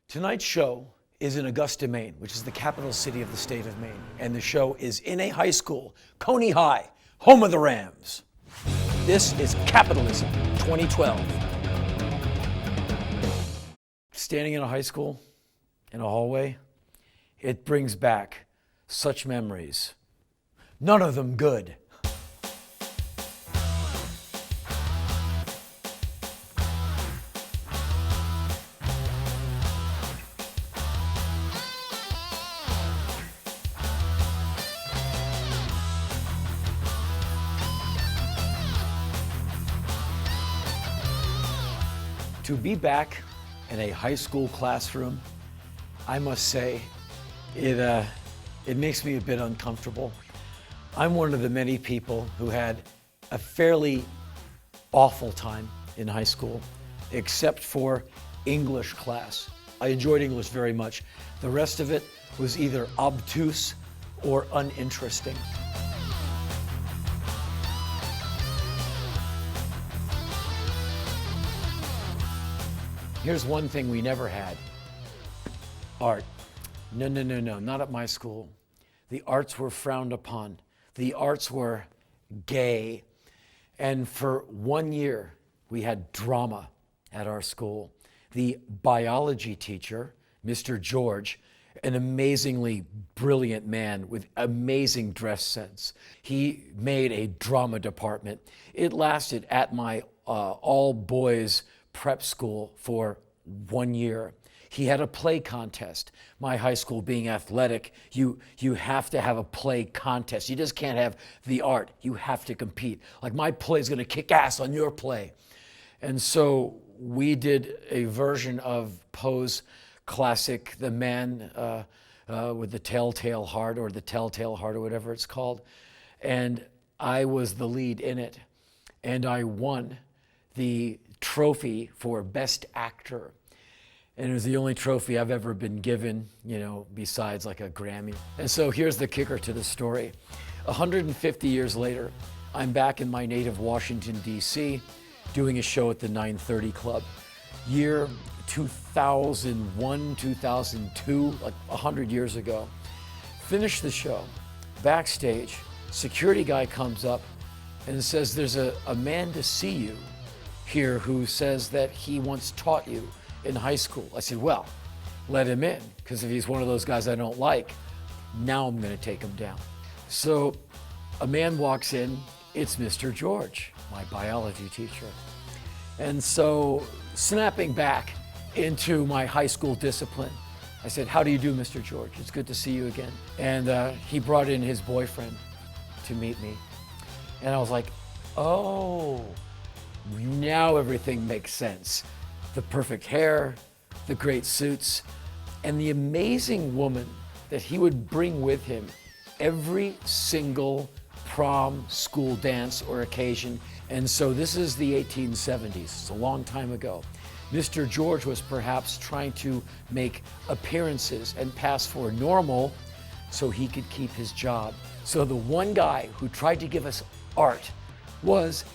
Tonight's show is in Augusta, Maine, which is the capital city of the state of Maine. And the show is in a high school, Cony High, home of the Rams. This is Capitalism 2012. Standing in a high school, in a hallway, it brings back such memories. None of them good. To be back in a high school classroom, I must say, it makes me a bit uncomfortable. I'm one of the many people who had a fairly awful time in high school, except for English class. I enjoyed English very much. The rest of it was either obtuse or uninteresting. Here's one thing we never had. Art. No, not at my school. The arts were frowned upon. The arts were gay. And for 1 year, we had drama at our school. The biology teacher, Mr. George, an amazingly brilliant man with amazing dress sense. He made a drama department. It lasted at my all-boys prep school for 1 year. He had a play contest. My high school being athletic, you have to have a play contest. You just can't have the art. You have to compete. Like, my play is going to kick ass on your play. And so we did a version of Poe's classic, The Man with the Telltale Heart, or The Telltale Heart, or whatever it's called. And I was the lead in it. And I won the trophy for Best Actor. And it was the only trophy I've ever been given, besides like a Grammy. And so here's the kicker to the story. 150 years later, I'm back in my native Washington, D.C, doing a show at the 930 Club. Year 2001, 2002, like 100 years ago. Finish the show. Backstage, security guy comes up and says, there's a man to see you here who says that he once taught you in high school. I said, well, let him in, because if he's one of those guys I don't like, now I'm going to take him down. So a man walks in. It's Mr. George, my biology teacher. And so, snapping back into my high school discipline, I said, how do you do, Mr. George? It's good to see you again. And he brought in his boyfriend to meet me. And I was like, oh, now everything makes sense. The perfect hair, the great suits, and the amazing woman that he would bring with him every single prom, school dance, or occasion. And so this is the 1870s. It's a long time ago. Mr. George was perhaps trying to make appearances and pass for normal so he could keep his job. So the one guy who tried to give us art was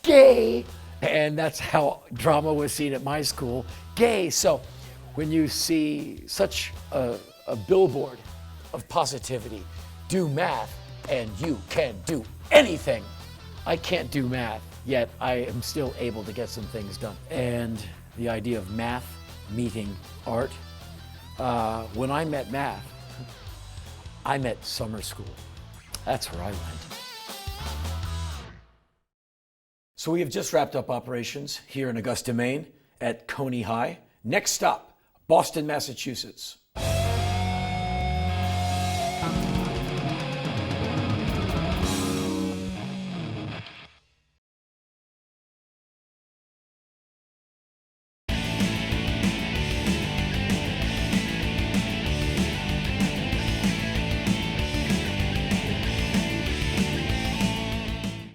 gay. And that's how drama was seen at my school, gay. So when you see such a billboard of positivity, do math and you can do anything. I can't do math, yet I am still able to get some things done. And the idea of math meeting art, when I met math, I met summer school. That's where I went. So we have just wrapped up operations here in Augusta, Maine at Cony High. Next stop, Boston, Massachusetts.